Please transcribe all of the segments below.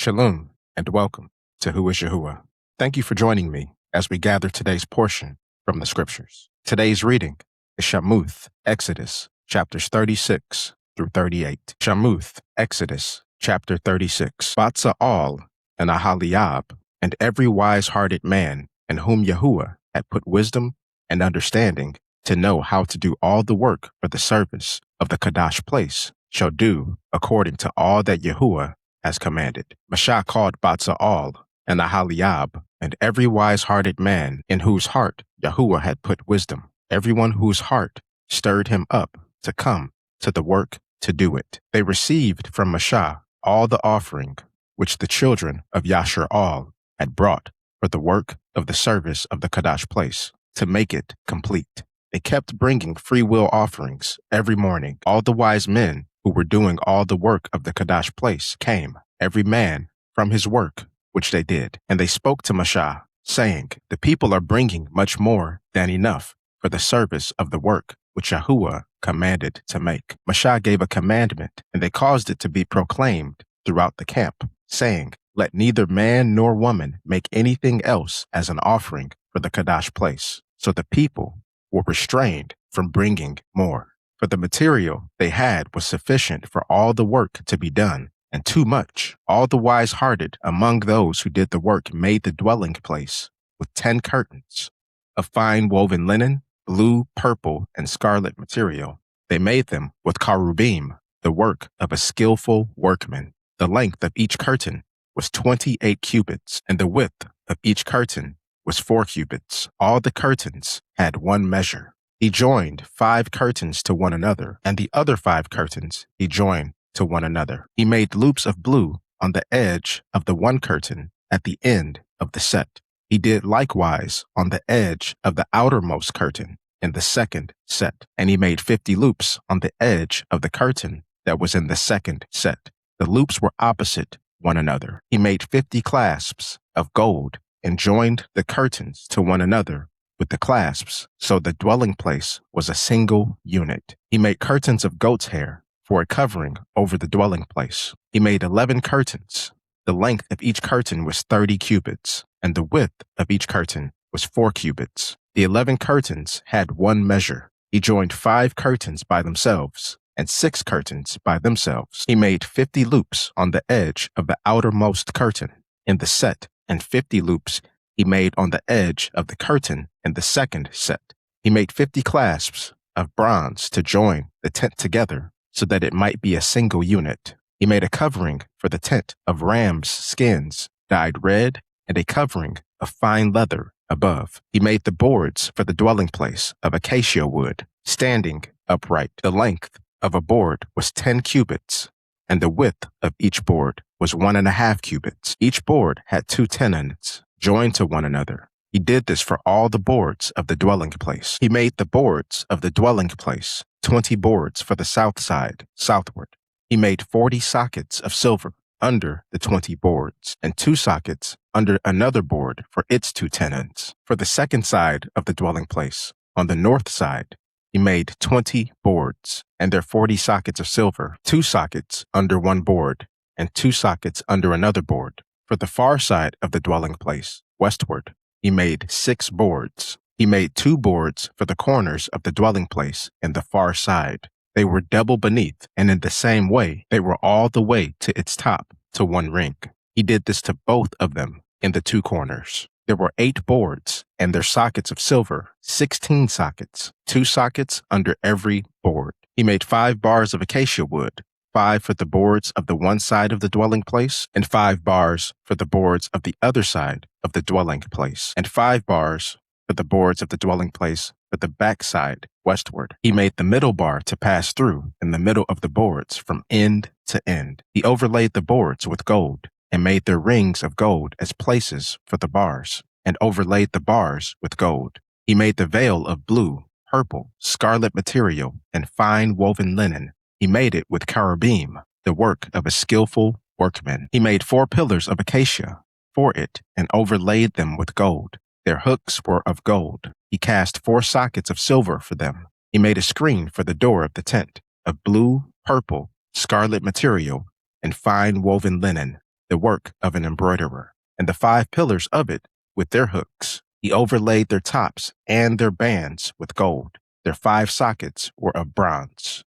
Shalom and welcome to Who is Yahuah. Thank you for joining me as we gather today's portion from the scriptures. Today's reading is Shamuth, Exodus, chapters 36 through 38. Shamuth, Exodus, chapter 36. Batsal'Al and Ahaliyab, and every wise-hearted man in whom Yahuah had put wisdom and understanding to know how to do all the work for the service of the Kadash place, shall do according to all that Yahuah has commanded. Mashah called Batsal'Al and Ahaliyab, and every wise-hearted man in whose heart Yahuah had put wisdom, everyone whose heart stirred him up to come to the work to do it. They received from Mashah all the offering which the children of Yashar'al had brought for the work of the service of the Kadash place, to make it complete. They kept bringing free will offerings every morning. All the wise men who were doing all the work of the Kadash place came, every man from his work which they did. And they spoke to Mashah, saying, the people are bringing much more than enough for the service of the work which Yahuah commanded to make. Mashah gave a commandment, and they caused it to be proclaimed throughout the camp, saying, let neither man nor woman make anything else as an offering for the Kadash place. So the people were restrained from bringing more. For the material they had was sufficient for all the work to be done, and too much. All the wise-hearted among those who did the work made the dwelling place with 10 curtains of fine woven linen, blue, purple, and scarlet material. They made them with cherubim, the work of a skillful workman. The length of each curtain was 28 cubits, and the width of each curtain was 4 cubits. All the curtains had one measure. He joined 5 curtains to one another, and the other 5 curtains he joined to one another. He made loops of blue on the edge of the one curtain at the end of the set. He did likewise on the edge of the outermost curtain in the second set, and he made 50 loops on the edge of the curtain that was in the second set. The loops were opposite one another. He made 50 clasps of gold and joined the curtains to one another with the clasps, so the dwelling place was a single unit. He made curtains of goat's hair for a covering over the dwelling place. He made 11 curtains. The length of each curtain was 30 cubits, and the width of each curtain was 4 cubits. The 11 curtains had one measure. He joined 5 curtains by themselves and 6 curtains by themselves. He made 50 loops on the edge of the outermost curtain in the set, and 50 loops he made on the edge of the curtain in the second set. He made 50 clasps of bronze to join the tent together so that it might be a single unit. He made a covering for the tent of ram's skins dyed red, and a covering of fine leather above. He made the boards for the dwelling place of acacia wood, standing upright. The length of a board was 10 cubits, and the width of each board was 1.5 cubits. Each board had 2 tenons joined to one another. He did this for all the boards of the dwelling place. He made the boards of the dwelling place, 20 boards for the south side, southward. He made 40 sockets of silver under the 20 boards, and 2 sockets under another board for its 2 tenons. For the second side of the dwelling place, on the north side, he made 20 boards, and their 40 sockets of silver, 2 sockets under one board, and 2 sockets under another board. For the far side of the dwelling place, westward, he made 6 boards. He made 2 boards for the corners of the dwelling place in the far side. They were double beneath, and in the same way, they were all the way to its top, to one ring. He did this to both of them in the 2 corners. There were 8 boards, and their sockets of silver, 16 sockets, 2 sockets under every board. He made 5 bars of acacia wood, 5 for the boards of the one side of the dwelling place, and 5 bars for the boards of the other side of the dwelling place, and 5 bars for the boards of the dwelling place for the back side westward. He made the middle bar to pass through in the middle of the boards from end to end. He overlaid the boards with gold and made their rings of gold as places for the bars, and overlaid the bars with gold. He made the veil of blue, purple, scarlet material, and fine woven linen. He made it with cherubim, the work of a skillful workman. He made 4 pillars of acacia for it and overlaid them with gold. Their hooks were of gold. He cast 4 sockets of silver for them. He made a screen for the door of the tent of blue, purple, scarlet material, and fine woven linen. the work of an embroiderer, and the 5 pillars of it with their hooks. He overlaid their tops and their bands with gold. Their 5 sockets were of bronze.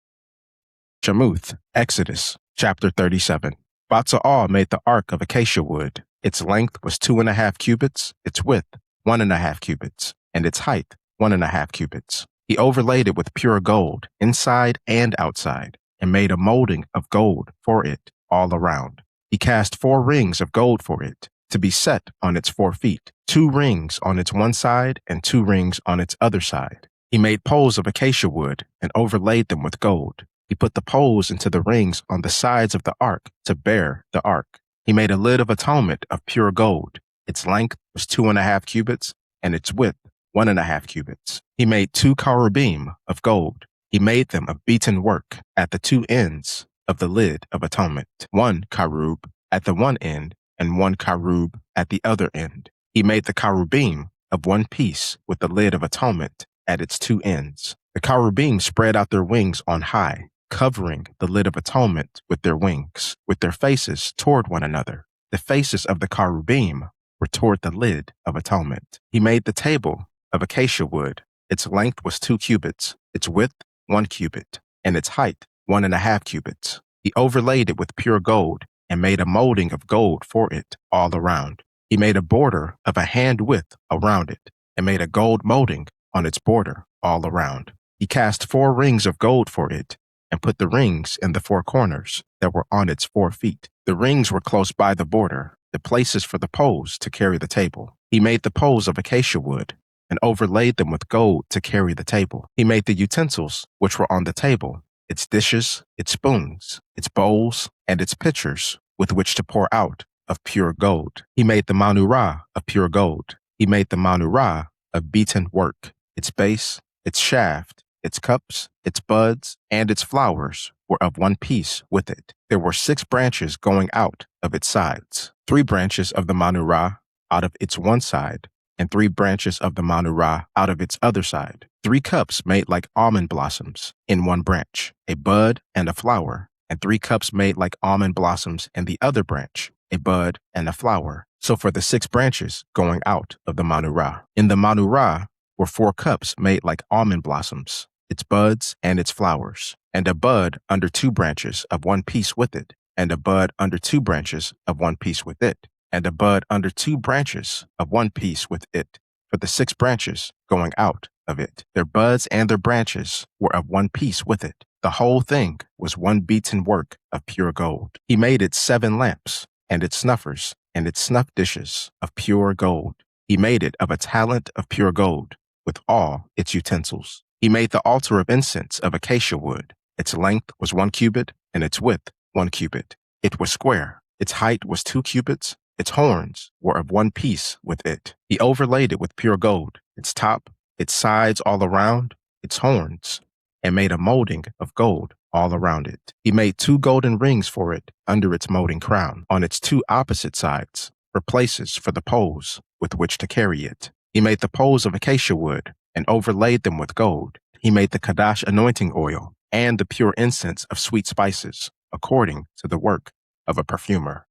Shamuth, Exodus, chapter 37. Batsal'Al made the ark of acacia wood. Its length was 2.5 cubits, its width 1.5 cubits, and its height 1.5 cubits. He overlaid it with pure gold, inside and outside, and made a molding of gold for it all around. He cast 4 rings of gold for it, to be set on its 4 feet, 2 rings on its one side and 2 rings on its other side. He made poles of acacia wood and overlaid them with gold. He put the poles into the rings on the sides of the ark to bear the ark. He made a lid of atonement of pure gold. Its length was 2.5 cubits, and its width 1.5 cubits. He made 2 cherubim of gold. He made them of beaten work at the 2 ends of the lid of atonement, 1 cherub at the one end and 1 cherub at the other end. He made the cherubim of one piece with the lid of atonement at its 2 ends. The cherubim spread out their wings on high, covering the lid of atonement with their wings, with their faces toward one another. The faces of the cherubim were toward the lid of atonement. He made the table of acacia wood. Its length was 2 cubits, its width 1 cubit, and its height 1.5 cubits. He overlaid it with pure gold and made a molding of gold for it all around. He made a border of a hand width around it and made a gold molding on its border all around. He cast 4 rings of gold for it and put the rings in the 4 corners that were on its 4 feet. The rings were close by the border, the places for the poles to carry the table. He made the poles of acacia wood and overlaid them with gold to carry the table. He made the utensils which were on the table, its dishes, its spoons, its bowls, and its pitchers with which to pour out of pure gold. He made the manurah of pure gold. He made the manurah of beaten work. Its base, its shaft, its cups, its buds, and its flowers were of one piece with it. There were 6 branches going out of its sides, 3 branches of the manurah out of its one side, and 3 branches of the manurah out of its other side. 3 cups made like almond blossoms in one branch, a bud and a flower, and 3 cups made like almond blossoms in the other branch, a bud and a flower. So for the 6 branches going out of the manurah. In the manurah were 4 cups made like almond blossoms, its buds and its flowers, and a bud under 2 branches of one piece with it, and a bud under 2 branches of one piece with it, and a bud under 2 branches of one piece with it, for the 6 branches going out of it. Their buds and their branches were of one piece with it. The whole thing was one beaten work of pure gold. He made its 7 lamps, and its snuffers, and its snuff dishes of pure gold. He made it of a talent of pure gold, with all its utensils. He made the altar of incense of acacia wood. Its length was 1 cubit, and its width 1 cubit. It was square. Its height was 2 cubits. Its horns were of one piece with it. He overlaid it with pure gold, its top, its sides all around, its horns, and made a molding of gold all around it. He made 2 golden rings for it under its molding crown, on its 2 opposite sides, for places for the poles with which to carry it. He made the poles of acacia wood and overlaid them with gold. He made the Kadash anointing oil and the pure incense of sweet spices, according to the work of a perfumer.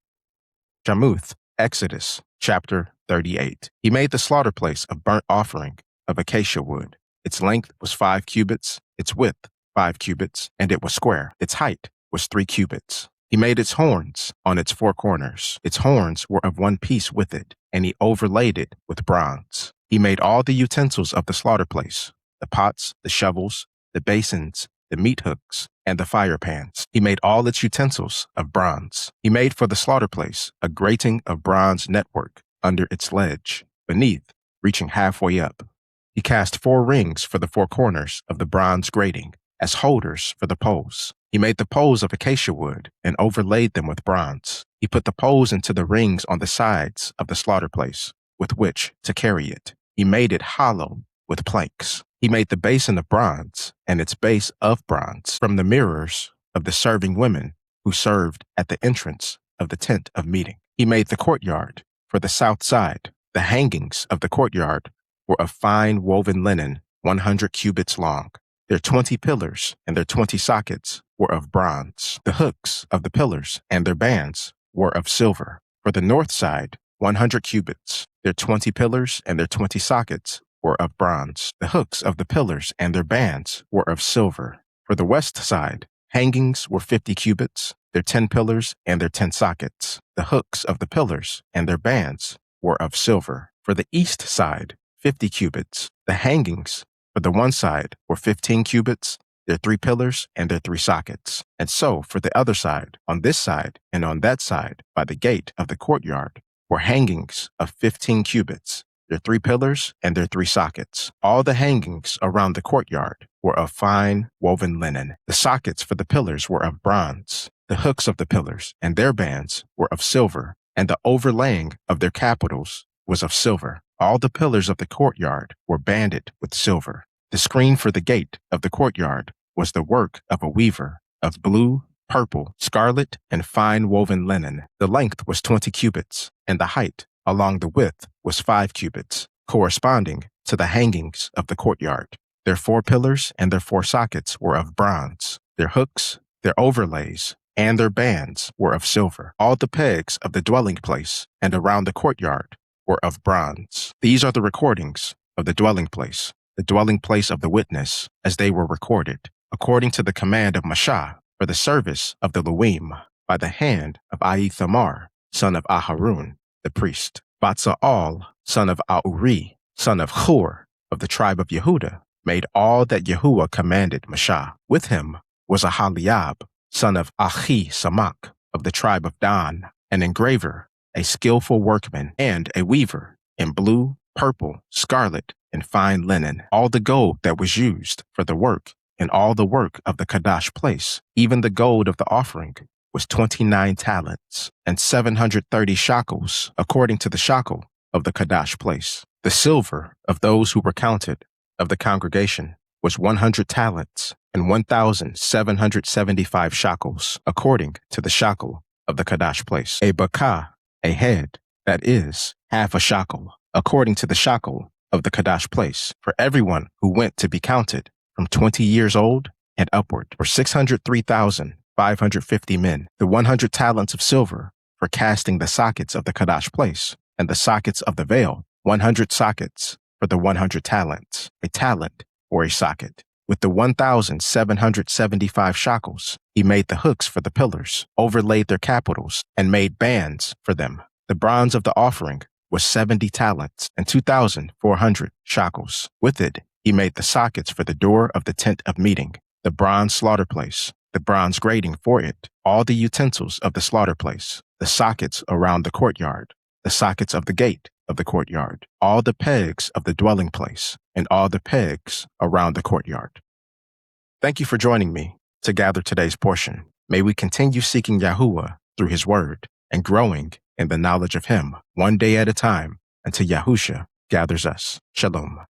Shamuth, Exodus, chapter 38. He made the slaughter place of burnt offering of acacia wood. Its length was 5 cubits, its width 5 cubits, and it was square. Its height was 3 cubits. He made its horns on its 4 corners. Its horns were of one piece with it, and he overlaid it with bronze. He made all the utensils of the slaughter place, the pots, the shovels, the basins, the meat hooks, and the fire pans. He made all its utensils of bronze. He made for the slaughter place a grating of bronze network under its ledge, beneath, reaching halfway up. He cast 4 rings for the 4 corners of the bronze grating, as holders for the poles. He made the poles of acacia wood and overlaid them with bronze. He put the poles into the rings on the sides of the slaughter place, with which to carry it. He made it hollow with planks. He made the basin of bronze and its base of bronze from the mirrors of the serving women who served at the entrance of the tent of meeting. He made the courtyard for the south side. The hangings of the courtyard were of fine woven linen, 100 cubits long. Their 20 pillars and their 20 sockets were of bronze. The hooks of the pillars and their bands were of silver. For the north side, 100 cubits. Their 20 pillars and their 20 sockets were of bronze. The hooks of the pillars and their bands were of silver. For the west side, hangings were 50 cubits, their 10 pillars and their 10 sockets. The hooks of the pillars and their bands were of silver. For the east side, 50 cubits. The hangings for the one side were 15 cubits, their 3 pillars and their 3 sockets. And so for the other side, on this side and on that side, by the gate of the courtyard, were hangings of 15 cubits, their 3 pillars and their 3 sockets. All the hangings around the courtyard were of fine woven linen. The sockets for the pillars were of bronze. The hooks of the pillars and their bands were of silver, and the overlaying of their capitals was of silver. All the pillars of the courtyard were banded with silver. The screen for the gate of the courtyard was the work of a weaver of blue, purple, scarlet, and fine woven linen. The length was 20 cubits, and the height along the width was 5 cubits, corresponding to the hangings of the courtyard. Their 4 pillars and their 4 sockets were of bronze. Their hooks, their overlays, and their bands were of silver. All the pegs of the dwelling place and around the courtyard were of bronze. These are the recordings of the dwelling place of the witness, as they were recorded, according to the command of Mashah, for the service of the Luim, by the hand of Ithamar, son of Aharun, the priest. Batsal'Al, son of Uri, son of Hur, of the tribe of Yehudah, made all that Yahuah commanded Mashah. With him was Ahaliyab, son of Ahisamach, of the tribe of Dan, an engraver, a skillful workman, and a weaver, in blue, purple, scarlet, and fine linen. All the gold that was used for the work, and all the work of the Kadash place, even the gold of the offering, was 29 talents, and 730 shekels, according to the shekel of the Kadash place. The silver of those who were counted, of the congregation, was 100 talents, and 1,775 shekels, according to the shekel of the Kadash place. A bakah, a head, that is, half a shekel, according to the shekel of the Kadash place, for everyone who went to be counted, from 20 years old and upward, were 603,550 men. The 100 talents of silver for casting the sockets of the Kadash place, and the sockets of the veil, 100 sockets for the 100 talents, a talent or a socket. With the 1,775 shekels, he made the hooks for the pillars, overlaid their capitals, and made bands for them. The bronze of the offering was 70 talents and 2,400 shekels. With it, he made the sockets for the door of the tent of meeting, the bronze slaughter place, the bronze grating for it, all the utensils of the slaughter place, the sockets around the courtyard, the sockets of the gate of the courtyard, all the pegs of the dwelling place, and all the pegs around the courtyard. Thank you for joining me to gather today's portion. May we continue seeking Yahuah through his word and growing in the knowledge of him, one day at a time, until Yahusha gathers us. Shalom.